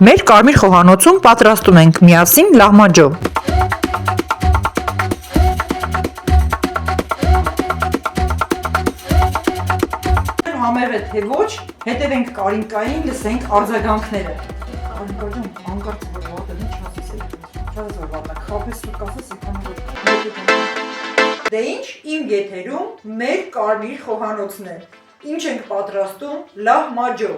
Մեր կարմիր խոհանոցում պատրաստում ենք միասին լահմաջո։ Համեղ է թե ոչ, հետևենք Կարինկային, լսենք արձագանքները։ Կարինկայում անկարգ վարդը ինչ ասեցի։ Չազոր վարդակ, խապես ու կասես Դե ինչ, իմ եթերում մեր կարմիր խոհանոցն է։ Ինչ ենք պատրաստում լահմաջո։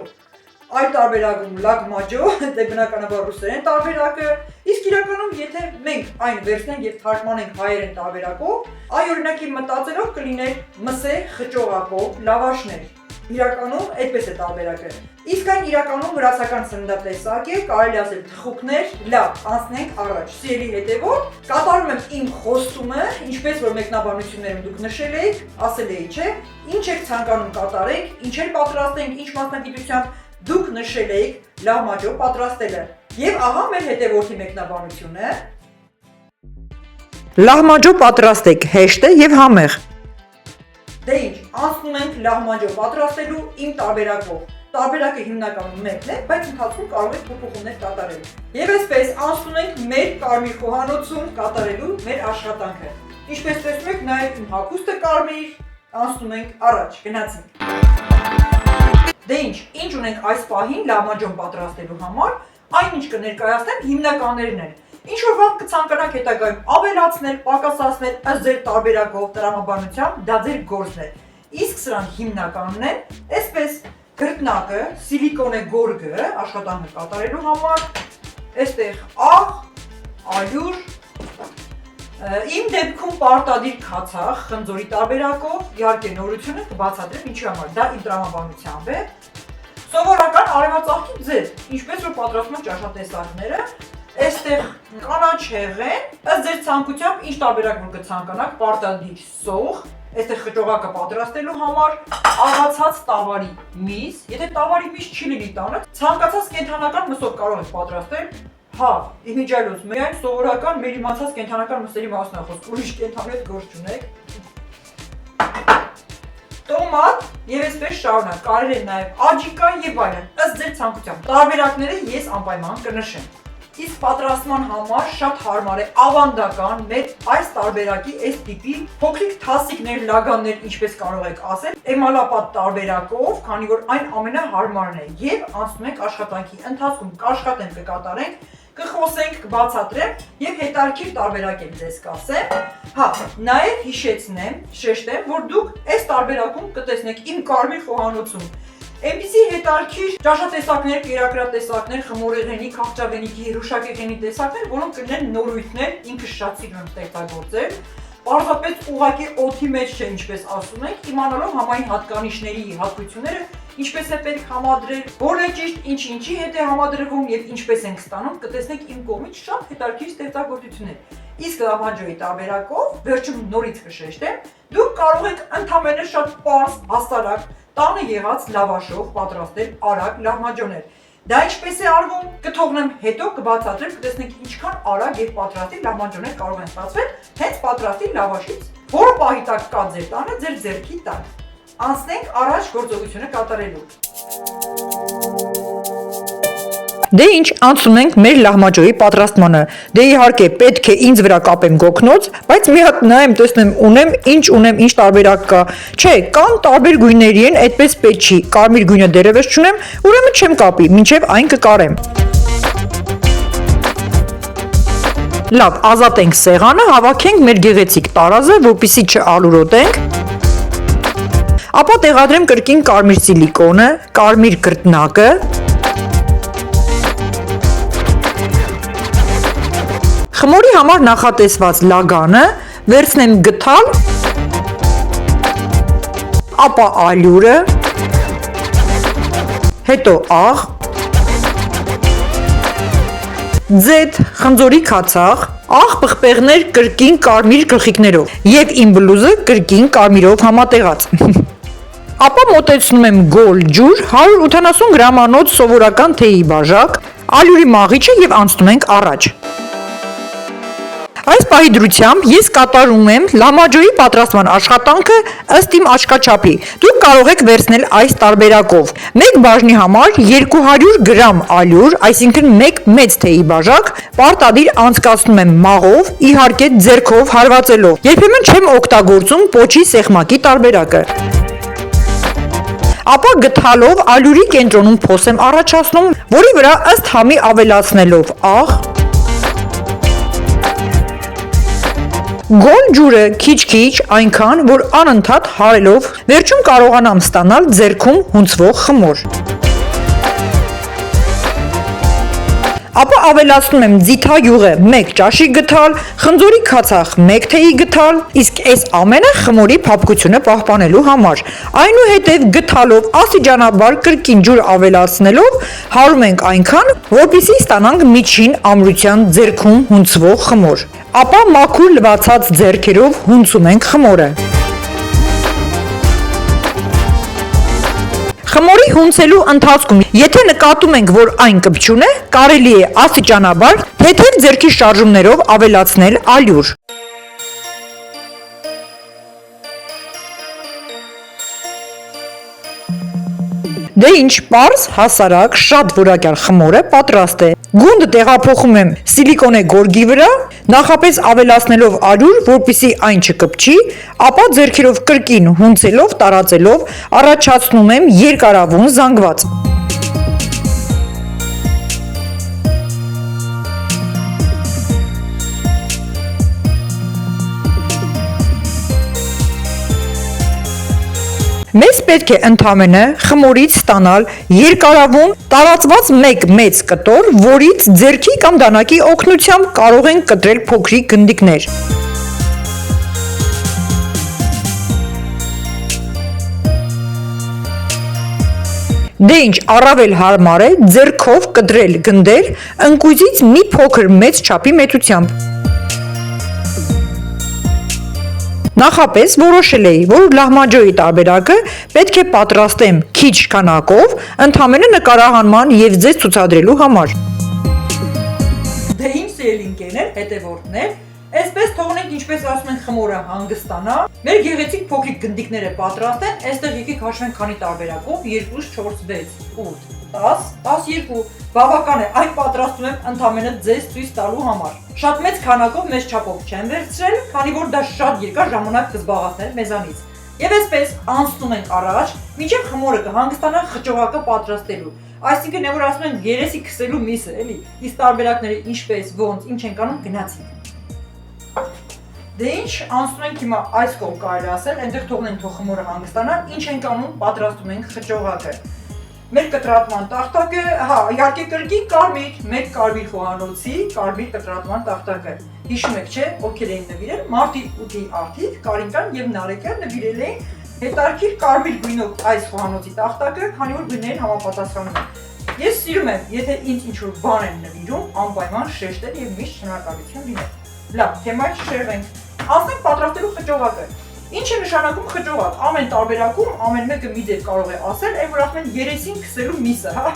Այլ տարբերակում լագմաջո, դե բնականաբար ռուսերեն տարբերակը, իսկ իրականում եթե մենք այն վերցնենք եւ թարգմանենք հայերեն տարբերակով, այ օրինակի մտածելով կլիներ մսե խճողակով լավաշներ։ Իրականում այդպես է տարբերակը։ Իսկ այն իրականում վրացական սննդատեսակ է, կարելի ասել թխուկներ, լավ, անցնենք առաջ։ Սիրելի հետևող, կատարում եմ իմ խոստումը, ինչպես որ մեկնաբանություններում դուք նշել եք, ասել էի, չէ՞, ինչ եք ցանկանում կատարենք, ինչեր պատրաստենք, ինչ մասնագիտությամբ դուք նշել եք լահմաջո պատրաստելը։ Եվ ահա մեր հետևորդի մեկնաբանությունը։ Լահմաջո պատրաստեք, հեշտ է եւ համեղ։ Դե ինչ, անցնում ենք լահմաջո պատրաստելու իմ տարբերակով։ Տարբերակը հիմնականում մեկն է, բայց ընթացքում կարող եք փոփոխումներ կատարել։ Եվ այսպես անցնում ենք մեր կարմիր խոհանոցում կատարելու մեր աշխատանքը։ Ինչպես տեսնում եք, նաև իմ հագուստը կարմիր, անցնում ենք առաջ, գնացինք։ Դե ինչ ունենք այս պահին լահմաջոն պատրաստելու համար, այնինչ կներկայացնեմ հիմնականներն են։ Ինչ որ բան կցանկանաք հետագայում ավելացնել, պակասացնել, ըստ ձեր տարբերակով, տրամաբանությամբ, դա ձեր գործն է։ Իսկ սրանք հիմնականն են, այսպես գրտնակը, սիլիկոնե գորգը աշխատանքը կատարելու համար, այստեղ աղ, ալյուր, իմ դեպքում պարտադիր քացախ, խնձորի տարբերակով, իհարկե նորությունը կբացատրեմ ինչի համար, դա իմ տրամաբանությամբ է։ Սովորական արևածաղկի ձետ, ինչպես որ պատրաստում են ճաշատեսակները, այստեղ կանաչ հեղեն, ըստ ձեր ցանկությամբ ինչ տարբերակ որ կցանկանաք, պարտադիր սոխ, այստեղ խճողակը պատրաստելու համար, աղացած տավարի միս, եթե տավարի միս չի լինի տանը, ցանկացած կենդանական մսով կարող եք պատրաստել, հա, իմիջիայլոց, միայն սովորական մեր իմացած կենդանական մսերի մասն է խոսքը, ուրիշ կենդանի հետ գործ չունեք։ Տոմատ եւ այսպես շարունակ, կարելի է նաեւ աջիկա եւ այլն, ըստ ձեր ցանկությամբ։ Տարբերակները ես անպայման կնշեմ։ Իսկ պատրաստման համար շատ հարմար է ավանդական մեր այս տարբերակի այս տիպի փոքրիկ թասիկներ, լագաններ, ինչպես կարող եք ասել, էմալապատ տարբերակով, քանի որ այն ամենահարմարն է եւ անցնում ենք աշխատանքի ընթացքում կաշխատենք, կկատարենք, կխոսենք, կբացատրեմ եւ հետարքիր տարբերակ եմ ձեզ կասեմ։ Հա, նաեւ հիշեցնեմ, շեշտեմ, որ դուք այս տարբերակում կտեսնեք իմ կարմիր խոհանոցում այնպիսի հետարքիր ճաշատեսակներ, կերակրատեսակներ, խմորեղենի, քաղցրավենիքի, հրուշակեղենի տեսակներ, որոնք կլինեն նորույթներ, ինքս շատ սիրում եմ ստեղծագործել։ Պարզապես ուղղակի օդի մեջ չէ, ինչպես ասում ենք, իմանալով համային հատկանիշների հատկությունները, ինչպես է պետք համադրել, որն է ճիշտ, ինչի հետ է համադրվում եւ ինչպես ենք ստանում, կտեսնեք իմ կողմից շատ հետարքիր ստեղծագործություններ։ Իսկ լահմաջոյի տարբերակով, վերջում նորից կշեշտեմ, դուք կարող եք ընդհանրապես շատ պարզ, հասարակ տանը եղած լավաշով պատրաստել արագ լահմաջոներ։ Դա ինչպես է արվում, կթողնեմ հետո կբացատրեմ, կտեսնենք ինչքան արագ եւ պատրաստի լահմաջոներ կարող են ստացվել հենց պատրաստի լավաշից, որը պահի տակ կա ձեր տանը, ձեր ձեռքի տակ։ Անցնենք առաջ գործողությունը կատարելու։ Դե ինչ, անցնում ենք մեր լահմաջոյի պատրաստմանը։ Դե իհարկե պետք է ինձ վրա կապեմ գոգնոց, բայց մի հատ նայեմ, տեսնեմ, ունեմ, ինչ տարբերակ կա։ Չէ, կան տարբեր գույների են, այդպես պետք չի։ Կարմիր գույնը դերևս չունեմ, ուրեմն չեմ կապի, մինչև այն կկարեմ։ Լավ, ազատենք սեղանը, հավաքենք մեր գեղեցիկ տարազը, որպեսզի չալուրոտենք։ Ապա տեղադրեմ կրկին կարմիր սիլիկոնը, կարմիր գրտնակը, խմորի համար նախատեսված լագանը, վերցնեմ գթալ, ապա ալյուրը, հետո աղ, ձետ, խնձորի քացախ, աղ պղպեղներ կրկին կարմիր գլխիկներով եւ իմ բլուզը կրկին կարմիրով համատեղած։ Ապա մոտեցնում եմ գոլ ջուր, 180 գրամանոց սովորական թեյի բաժակ, ալյուրի մաղիչը եւ անցնում ենք առաջ։ Այս պահի դրությամբ ես կատարում եմ լամաջոյի պատրաստման աշխատանքը ըստ իմ աչքաչափի։ Դուք կարող եք վերցնել այս տարբերակով։ Մեկ բաժնի համար 200 գրամ ալյուր, այսինքն մեկ մեծ թեյի բաժակ, պարտադիր անցկացնում եմ մաղով, իհարկե ձեռքով հարվածելով։ Երբեմն չեմ օգտագործում պոչի սեղմակի տարբերակը։ Ապա գթալով ալյուրի կենտրոնում փոս եմ առաջացնում, որի վրա ըստ համի ավելացնելով աղ, գոլ ջուրը քիչ-քիչ, այնքան, որ անընդհատ հարելով, վերջում կարողանամ ստանալ ձեռքում հունցվող խմոր։ Ապա ավելացնում եմ ձիթայուղը 1 ճաշի գթալ, խնձորի քացախ 1 թեյի գթալ, իսկ այս ամենը խմորի փափկությունը պահպանելու համար։ Այնուհետև գթալով աստիճանաբար կրկին ջուր ավելացնելով հարում ենք այնքան, որպեսզի ստանանք միջին ամրության ձեռքում հունցվող խմոր։ Ապա մաքուր լվացած ձեռքերով հունցում ենք խմորը։ Խմորի հունցելու ընթացքում, եթե նկատում ենք, որ այն կպչուն է, կարելի է աստիճանաբար թեթև ձեռքի շարժումներով ավելացնել ալյուր։ Դե ինչ, պարզ, հասարակ, շատ որակյալ խմորը պատրաստ է։ Գունդը տեղափոխում եմ սիլիկոնե գորգի վրա, նախապես ավելացնելով ալյուր, որպեսզի այն չկպչի, ապա ձեռքերով կրկին հունցելով, տարածելով, առաջացնում եմ երկարավուն զանգված։ Մեզ պետք է ընդամենը խմորից ստանալ երկարավուն տարածված մեկ մեծ կտոր, որից ձեռքի կամ դանակի օգնությամբ կարող ենք կտրել փոքրիկ գնդիկներ։ Դե ինչ, առավել հարմար է ձեռքով կտրել գնդեր ընկույզից մի փոքր մեծ չափի մեծությամբ։ Նախապես որոշել էի, որ լահմաջոյի տարբերակը պետք է պատրաստեմ քիչ քանակով, ընդամենը նկարահանման և ձեզ ցուցադրելու համար։ Դե ինչ սիրելի ընկերներ, հետևորդներ, այսպես թողնենք ինչպես ասում են խմորը հանգստանա, մեր գեղեցիկ փոքրիկ գնդիկները պատրաստ են, այստեղ եկեք հաշվենք քանի տարբերակով 2, 4, 6, 8, 10, 12, բավական է, այն պատրաստում եմ ընդամենը ձեզ ցույց տալու համար։ Շատ մեծ քանակով մեծ չափով չեմ վերցրել, քանի որ դա շատ երկար ժամանակ կզբաղեցներ մեզանից։ Եվ այսպես անցնում ենք առաջ, մինչև խմորը կհանգստանա խճողակը պատրաստելու։ Այսինքն, որ ասում են երեսի քսելու միսը, էլի։ Իսկ տարբերակները ինչպես, ոնց, ինչ ենք անում, գնացինք։ Դե ինչ, անցնում ենք հիմա այս կողմ կարելի ասել, այնտեղ թողնենք թող խմորը հանգստանա, ինչ ենք անում, պատրաստում ենք խճողակը։ Մեր կտրատման տախտակը, իհարկե կրկին կարմիր, մեկ կարմիր խոհանոցի, կարմիր կտրատման տախտակը։ Հիշում եք, չէ, ովքեր էին նվիրել, մարտի 8-ի արդիվ, Կարինկան եւ Նարեկը նվիրել էին հետարքիր կարմիր գույնով այս խոհանոցի տախտակը, քանի որ գույները համապատասխանում են։ Ես սիրում եմ, եթե ինձ ինչ-որ բան են նվիրում, անպայման շեշտել եւ միշտ շնորհակալություն լինել։ Լավ, թեմայի շերվենք։ Անցնենք պատրաստելու խճողակը։ Ինչ է նշանակում խճողակ։ Ամեն տարբերակում ամեն մեկը մի ձև կարող է ասել, այն որ ասում են երեսին քսելու միսը, հա։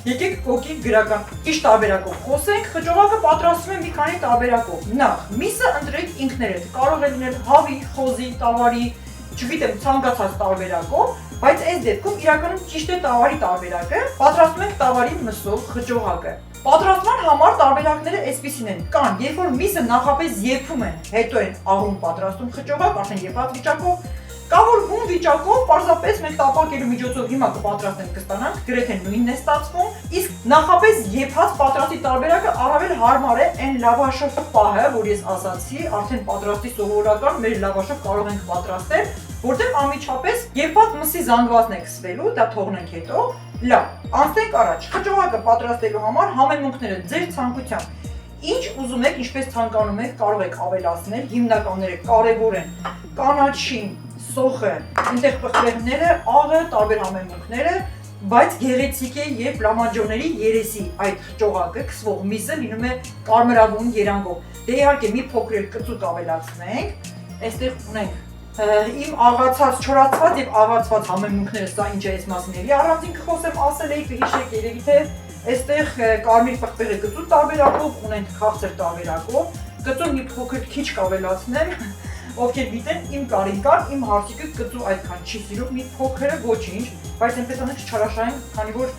Եկեք կոկի գրական ճիշտ տարբերակով խոսենք, խճողակը պատրաստվում է մի քանի տարբերակով։ Նախ, միսը ընտրեք ինքներդ։ Կարող է լինել հավի, խոզի, տավարի, չգիտեմ, ցանկացած տարբերակով, բայց այս դեպքում իրականում ճիշտ է տավարի տարբերակը։ Պատրաստում ենք տավարի մսով խճողակը։ Պատրաստման համար տարբերակները այսպիսին են։ Կան, երբ որ միսը նախապես եփում են, հետո են աղում պատրաստում խճողակ, արդեն եփած վիճակով, կա որ հում վիճակով, պարզապես մենք տապակելու միջոցով հիմա կպատրաստենք կստանանք, գրեթե նույնն է ստացվում, իսկ նախապես եփած պատրաստի տարբերակը առավել հարմար է այն լավաշը պահը, որ ես ասացի, արդեն պատրաստի սովորական մեր լավաշը կարող ենք պատրաստել, որտեղ անմիջապես եփած մսի զանգվածն է քսվելու, դա թողնենք հետո։ Լավ, անցնենք առաջ։ Խճողակը պատրաստելու համար համեմունքները ձեր ցանկությամբ։ Ինչ ուզում եք, ինչպես ցանկանում եք, կարող եք ավելացնել, հիմնականները կարևոր են։ Կանաչին, սոխը, այնտեղ պղպեղները, աղը, տարբեր համեմունքները, բայց գեղեցիկ է եւ լամաջոների երեսի այդ խճողակը քսվող միսը լինում է կարմրավուն երանգով։ Դե իհարկե մի փոքր կծուկ ավելացնենք, այստեղ ունենք իմ աղացած, չորացված եւ աղացված համեմունքները, սա ինչ է այս մասին էլի առանձին կխոսեմ, ասել էի կհիշեք երևի թե այստեղ կարմիր պղպեղը կծու տարբերակով, ունենք քաղցր տարբերակով, Գծում մի փոքր քիչ կավելացնեմ, ովքեր գիտեն, իմ կարինկան, իմ հարսիկը գծու այդքան չի սիրում, մի փոքրը ոչինչ, բայց այնպես անենք չչարաշային, քանի որ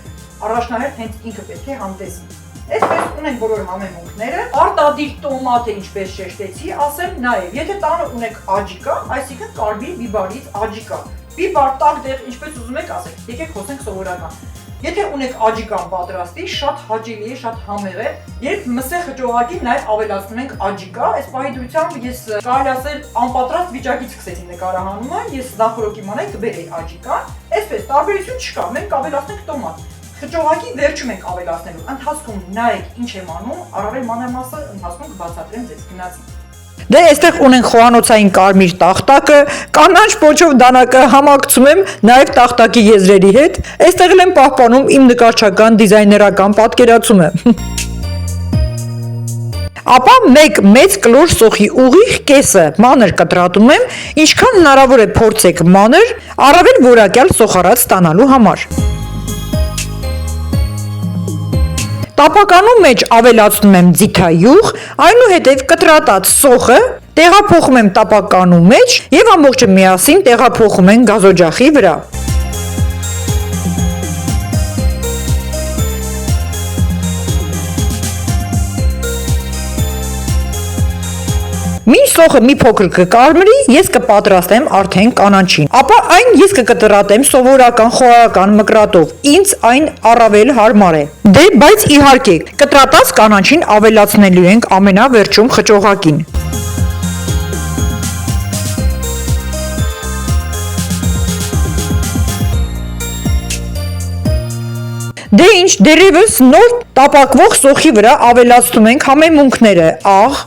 առաջնահերթ հենց ինքը պետք է համտեսի։ Այսպես ունենք բոլոր համեմունքները, արտադիր տոմատը ինչպես շեշտեցի, ասեմ նաև, եթե տանը ունեք աջիկա, այսինքն կարմիր բիբարից աջիկա, բիբար տակ դեղ ինչպես ուզում եք ասեք, եկեք խոսենք սովորական։ Եթե ունեք աջիկան պատրաստի, շատ հաճելի է, շատ համեղ է, երբ մսե խճողակի նաև ավելացնում ենք աջիկա, այս պահի դրությամբ ես կարելի ասել անպատրաստ վիճակից սկսեցի նկարահանումը, ես նախորդ իմանայի կբերեի աջիկան, այսպես տարբերություն չկա, մենք ավելացնենք տոմատ։ Խճողակի վերջում ենք ավելացնելու, ընթացքում նայեք ինչ եմ անում, առավել մանրամասը ընթացքում կբացատրեմ ձեզ գնացին։ Դե այստեղ ունենք խոհանոցային կարմիր տախտակը, կանաչ պոչով դանակը համակցում եմ նաև տախտակի եզրերի հետ, այստեղ էլ եմ պահպանում իմ նկարչական դիզայներական պատկերացումը։ Ապա մեկ մեծ կլոր սոխի ուղիղ կեսը մանր կտրատում եմ, ինչքան հնարավոր է փորձեք մանր, առավել որակյալ սոխարած ստանալու համար։ Տապականու մեջ ավելացնում եմ ձիթայուղ, այնուհետև կտրատած սոխը տեղափոխում եմ տապականու մեջ և ամբողջը միասին տեղափոխում են գազօջախի վրա։ Մինչ սոխը մի փոքր կկարմրի, ես կպատրաստեմ արդեն կանաչին։ Ապա այն ես կկտրատեմ սովորական խոհարական մկրատով։ Ինձ այն առավել հարմար է։ Դե, բայց իհարկե, կտրատած կանաչին ավելացնելու ենք ամենավերջում խճողակին։ Դե ինչ, դեռևս նոր տապակվող սոխի վրա ավելացնում ենք համեմունքները՝ աղ,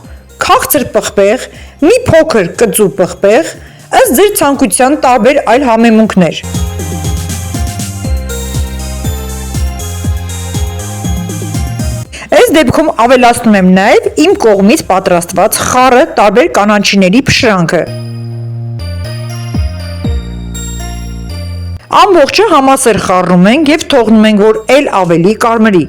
քաղցր պղպեղ, մի փոքր կծու պղպեղ, ըստ ձեր ցանկության տարբեր այլ համեմունքներ։ Այս դեպքում ավելացնում եմ նաև իմ կողմից պատրաստված խառը տարբեր կանաչիների փշրանքը։ Ամբողջը համասեր խառնում ենք և թողնում ենք, որ էլ ավելի կարմրի։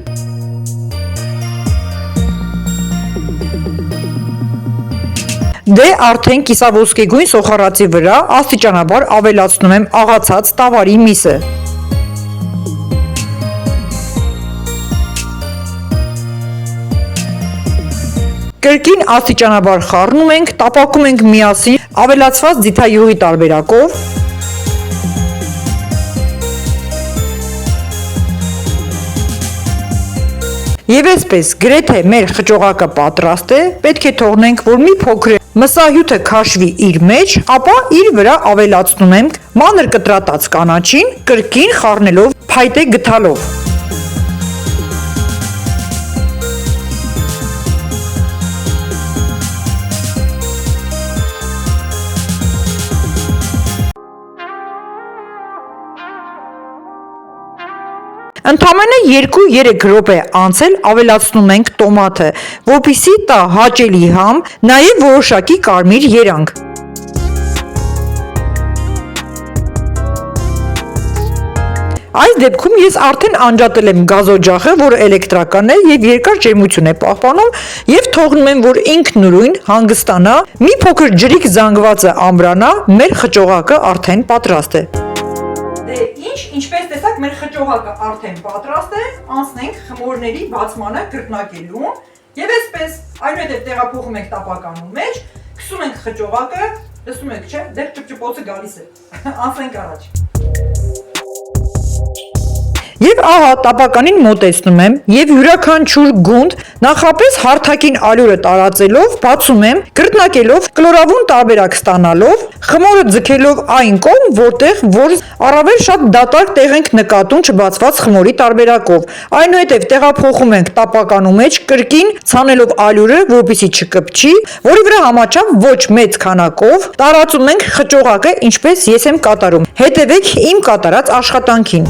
Դե արդեն կիսավորսկեգույն սոխարածի վրա աստիճանաբար ավելացնում եմ աղացած տավարի միսը։ Կրկին աստիճանաբար խառնում ենք, տապակում ենք միասին ավելացված ձիթայուղի տարբերակով։ Եվ այսպես, գրեթե մեր խճողակը պատրաստ է, պետք է թողնենք, որ մի փոքր մսահյութը քաշվի իր մեջ, ապա իր վրա ավելացնում ենք մանր կտրատած կանաչին, կրկին խառնելով փայտե գթալով։ Ընդամենը 2-3 րոպե անցել ավելացնում ենք տոմատը, որպեսզի տա հաճելի համ, նաև որոշակի կարմիր երանգ։ Այս դեպքում ես արդեն անջատել եմ գազօջախը, որը էլեկտրական է և երկար ջերմություն է պահպանում և թողնում եմ, որ ինքնուրույն հանգստանա, մի փոքր ջրիկ զանգվածը ամրանա, մեր խճողակը արդեն պատրաստ է։ Դե ինչ, ինչպես տեսակ մեր խճողակը արդեն պատրաստ է, անցնենք խմորների բացմանը կրկնակելուն եւ այսպես այնուհետեւ տեղափոխում ենք տապականու մեջ, քսում ենք խճողակը, լսում եք, չէ՞, դեռ ճպճպոցը գալիս է։ Անցնենք առաջ։ Եվ ահա տապականին մոտեցնում եմ և յուրաքանչյուր գունդ նախապես հարթակին ալյուրը տարածելով բացում եմ, կրկնակելով, կլորավուն տարբերակ ստանալով, խմորը ձգելով այն կողմ, որտեղ որ առավել շատ դատարկ տեղ ենք նկատում չբացված խմորի տարբերակով։ Այնուհետև տեղափոխում ենք տապականու մեջ, կրկին ցանելով ալյուրը, որպեսզի չկպչի, որի վրա համաչափ ոչ մեծ քանակով տարածում ենք խճողակը, ինչպես ես եմ կատարում։ Հետևեք իմ կատարած աշխատանքին։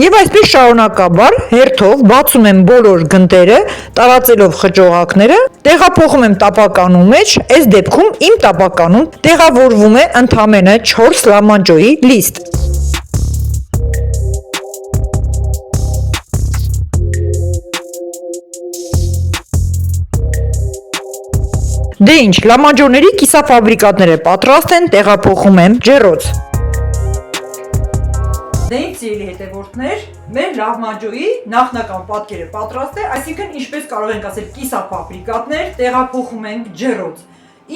Եվ այսպես շարունակաբար հերթով բացում եմ բոլոր գնդերը, տարածելով խճողակները, տեղափոխում եմ տապականու մեջ, այս դեպքում իմ տապականում տեղավորվում է ընդամենը 4 լամանջոյի լիստ։ Դե ինչ, լամանջոների կիսաֆաբրիկատները պատրաստ են, տեղափոխում եմ ջեռոց։ Դե ինչ սիրելի հետևորդներ, մեր լահմանջոյի նախնական պատկերը պատրաստ է, այսինքն ինչպես կարող ենք ասել կիսաֆաբրիկատներ տեղափոխում ենք ջեռոց։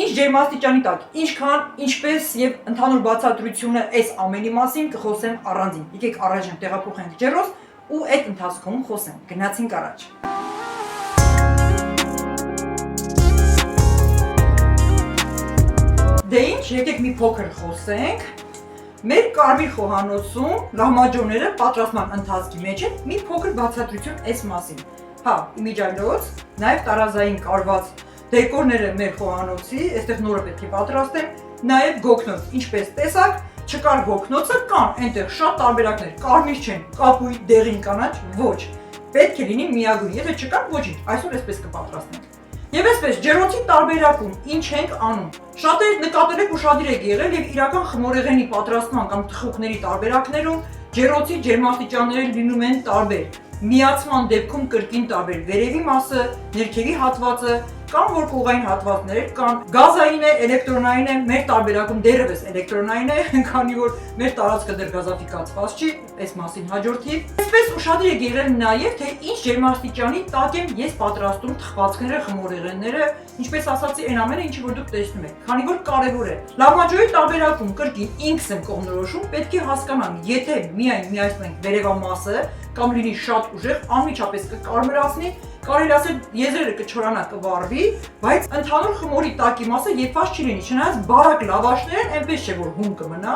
Ինչ ջերմաստիճանի տակ, ինչքան, ինչպես եւ ընդհանուր բացատրությունը այս ամենի մասին կխոսեմ առանձին։ Եկեք առաջ տեղափոխենք ջեռոց ու այդ ընթացքում խոսենք։ Գնացինք առաջ։ Դե ինչ, եկեք մի փոքր խոսենք։ Մեր կարմիր խոհանոցում լահմանջոները պատրաստման ընթացքի մեջ են մի փոքր բացատրություն այս մասին։ Հա, իմիջիայլոց, նաև տարազային կարված դեկորները մեր խոհանոցի, այստեղ նորը պետք է պատրաստեմ, նաև գոգնոց, ինչպես տեսակ, չկար գոգնոցը, կան այնտեղ շատ տարբերակներ, կարմիր չեն, կապույտ, դեղին կանաչ, ոչ։ Պետք է լինի միագույն, եթե չկան, ոչինչ, այսօր այսպես կպատրաստենք։ Եվ այսպես ջեռոցի տարբերակում ինչ ենք անում։ Շատերը նկատել եք ուշադիր եք եղել եւ իրական խմորեղենի պատրաստման կամ թխուկների տարբերակներում ջեռոցի ջերմաստիճանները լինում են տարբեր։ Միացման դեպքում կրկին տարբեր վերևի մասը, ներքևի հատվածը, կամ որ կողային հատվածներ կան, գազային է, էլեկտրոնային է, մեր տարբերակում դեռևս էլեկտրոնային է, քանի որ մեր տարածքը դեռ գազաֆիկացված չի, այս մասին հաջորդի։ Այսպես ուշադիր եք եղել նաև, թե ինչ ջերմաստիճանի տակ եմ ես պատրաստում թխվածքները, խմորեղենները, ինչպես ասացի, այն ամենը, ինչը որ դուք տեսնում եք, քանի որ կարևոր է։ Լահմանջոյի տարբերակում կրկին ինքս եմ կողմնորոշում, պետք է հասկանանք, եթե միայն միացնենք վերևամասը կամ լինի շատ ուժեղ, անմիջապես կկարմրացնի, կարելի ասել եզրերը կչորանա, կվառվի, բայց ընդհանուր խմորի տակի մասը եփված չի լինի, չնայած բարակ լավաշներն այնպես չէ որ հում կմնա,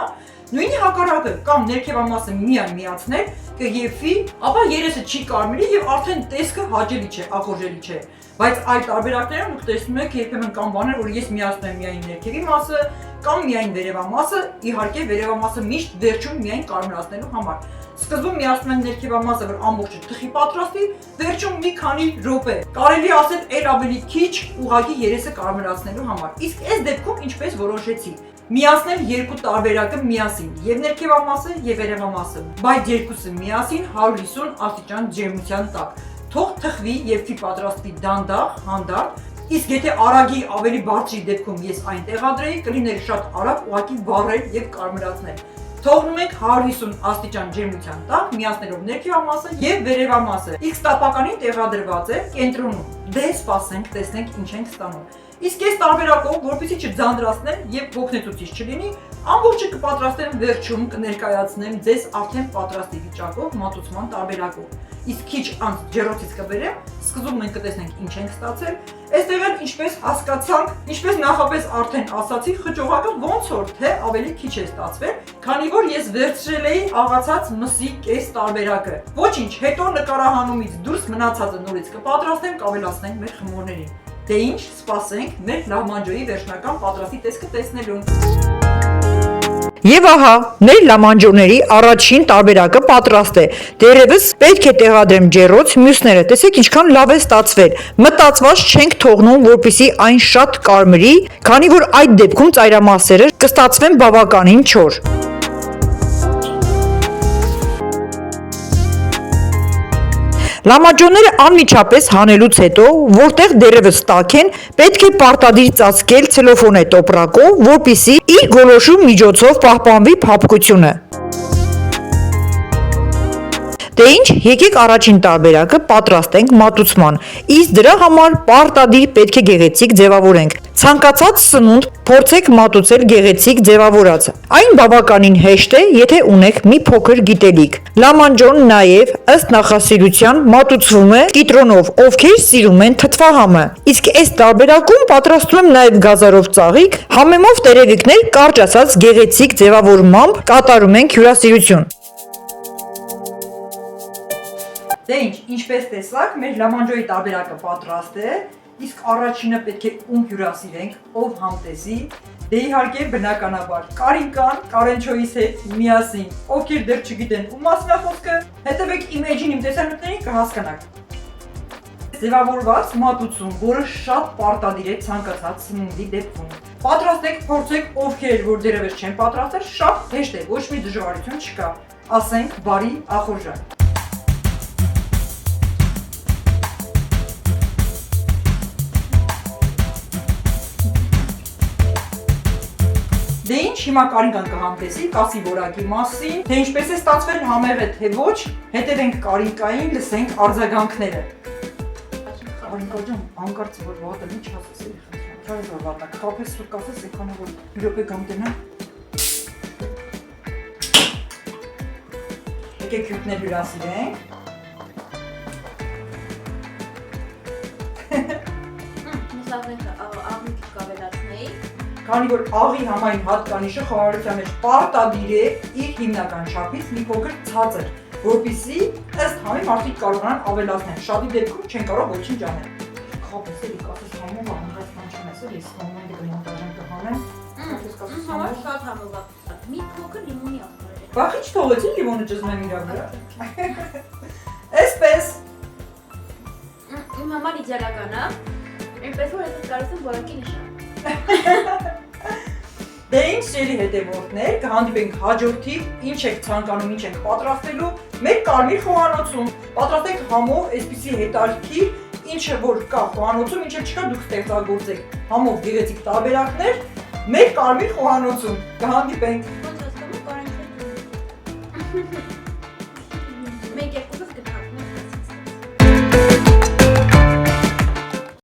նույնի հակառակը կամ ներքևամասը միայն միացնել կեփվի, ապա երեսը չի կարմիրի եւ արդեն տեսքը հաճելի չէ, ախորժելի չէ։ Բայց այլ տարբերակներում դուք տեսնում եք երբեմն կամ բաներ, որ ես միացնում եմ միայն ներքևի մասը կամ միայն վերևամասը, իհարկե վերևամասը միշտ վերջում միայն կարմրացնելու համար։ Սկզբում միացնում են ներքևամասը, որ ամբողջը թխի պատրաստի, վերջում մի քանի րոպե։ Կարելի ասել էլ ավելի քիչ ուղղակի երեսը կարմրացնելու համար։ Իսկ այս դեպքում ինչպես որոշեցի։ Միացնել երկու տարբերակը միասին, եւ ներքևամասը եւ վերևամասը, բայց երկուսը միասին 150 աստիճան ջերմության տակ։ Թող թխվի եւ ֆի պատրաստվի դանդաղ, հանդարտ, իսկ եթե արագի ավելի բարձրի դեպքում ես այն տեղադրեի, կլիներ շատ արագ ուղղակի վառել եւ կարմրացնել։ Թողնում ենք 150 աստիճան ջերմության տակ, միացնելով ներքևամասը եւ վերևամասը։ X տապականին տեղադրված է կենտրոնում։ Դե սպասենք, տեսնենք ինչ ենք ստանում։ Իսկ այս տարբերակով, որպեսզի չձանձրացնեմ եւ ոգնեցուցիչ չլինի, ամբողջը կպատրաստեմ վերջում կներկայացնեմ ձեզ արդեն պատրաստի վիճակով մատուցման տարբերակով։ Իսկ քիչ անց ջեռոցից կբերեմ, սկզբում մենք կտեսնենք ինչ ենք ստացել։ Այստեղ էլ ինչպես հասկացանք, ինչպես նախապես արդեն ասացի, խճողակը ոնց որ թե ավելի քիչ է ստացվել, քանի որ ես վերցրել էի աղացած մսի կես տարբերակը։ Ոչինչ, հետո նկարահանումից դուրս մնացածը նորից կպատրաստենք, կավելացնենք մեր խմորներին։ Դե ինչ, սպասենք մեր լահմանջոյի վերջնական պատրաստի տեսքը տեսնելուն։ Եվ ահա, մեր լամանջոների առաջին տարբերակը պատրաստ է։ Դերևս պետք է տեղադրեմ ջեռոց, մյուսները տեսեք ինչքան լավ է ստացվել։ Մտածված չենք թողնում, որպեսզի այն շատ կարմրի, քանի որ այդ դեպքում ծայրամասերը կստացվեն բավականին չոր։ Լամանջոները անմիջապես հանելուց հետո, որտեղ դեռևս տաք են, պետք է պարտադիր ծածկել ցելոֆոնե տոպրակով, որպեսզի իր գոլորշու միջոցով պահպանվի փափկությունը։ Դե ինչ, եկեք առաջին տարբերակը պատրաստենք մատուցման, իսկ դրա համար պարտադիր պետք է գեղեցիկ ձևավորենք։ Ցանկացած սնունդ փորձեք մատուցել գեղեցիկ ձևավորած։ Այն բավականին հեշտ է, եթե ունեք մի փոքր գիտելիք։ Լամանջոն նաև ըստ նախասիրության մատուցվում է կիտրոնով, ովքեր սիրում են թթվահամը։ Իսկ այս տարբերակում պատրաստում եմ նաև գազարով ծաղիկ, համեմով տերևիկներ կարճ ասած գեղեցիկ ձևավորմամբ կատարում ենք հյուրասիրություն։ Դե ինչ, ինչպես տեսակ, մեր լամանջոյի տարբերակը պատրաստ է, իսկ առաջինը պետք է ում հյուրասիրենք, ով համտեսի, դե իհարկե բնականաբար Կարինկան, Կարենչոյիս հետ միասին, ովքեր դեռ չգիտեն ում մասն է խոսքը, հետևեք իմ էջին իմ տեսանյութերին կհասկանաք։ ձևավորված մատուցում, որը շատ պարտադիր է ցանկացած սննդի դեպքում։ Պատրաստեք, փորձեք, ովքեր որ դեռևս չեն պատրաստել, շատ հեշտ է, ոչ մի դժվարություն չկա։ Ասենք բարի ախորժակ։ Դե ինչ, հիմա Կարինկան կհամտեսի կասի որակի մասին, թե ինչպես է ստացվել, համեղ է թե ոչ, հետևենք Կարինկային, լսենք արձագանքները։ Կարինկա ջան, անկարծ որ վատը ինչ ասես էի խնդրում։ Չարի որ վատա, քափես ու կասես, եկան որ մի րոպե գամտենա։ Եկեք հյութներ հյուրասիրենք։ Քանի որ աղի համային հատկանիշը խոհարարության մեջ պարտադիր է իր հիմնական չափից մի փոքր ցածր, որպեսզի ըստ համի մարդիկ կարողանան ավելացնել։ Շատի դեպքում չեն կարող ոչինչ անել։ Խապես էլի կասես համով անգամ չեմ ասել, ես մոմենտը կմոնտաժեմ կհանեմ։ Համար շատ համով է։ Մի փոքր լիմոնի ախորը։ Բախի չթողեցին լիմոնը ճզմեմ իրա վրա։ Էսպես։ Իմ համար իդեալական է։ Այնպես որ ես կարծում եմ որակի նշան։ Դե ինչ սերի հետևորդներ, կհանդիպենք հաջորդի, ինչ եք ցանկանում, ինչ եք պատրաստելու մեր կարմիր խոհանոցում։ Պատրաստեք համով այսպիսի հետարքի, ինչը որ կա խոհանոցում, ինչը չկա դուք ստեղծագործեք համով գեղեցիկ տարբերակներ մեր կարմիր խոհանոցում։ Կհանդիպենք։ Ոնց ասում եմ, կարանտին։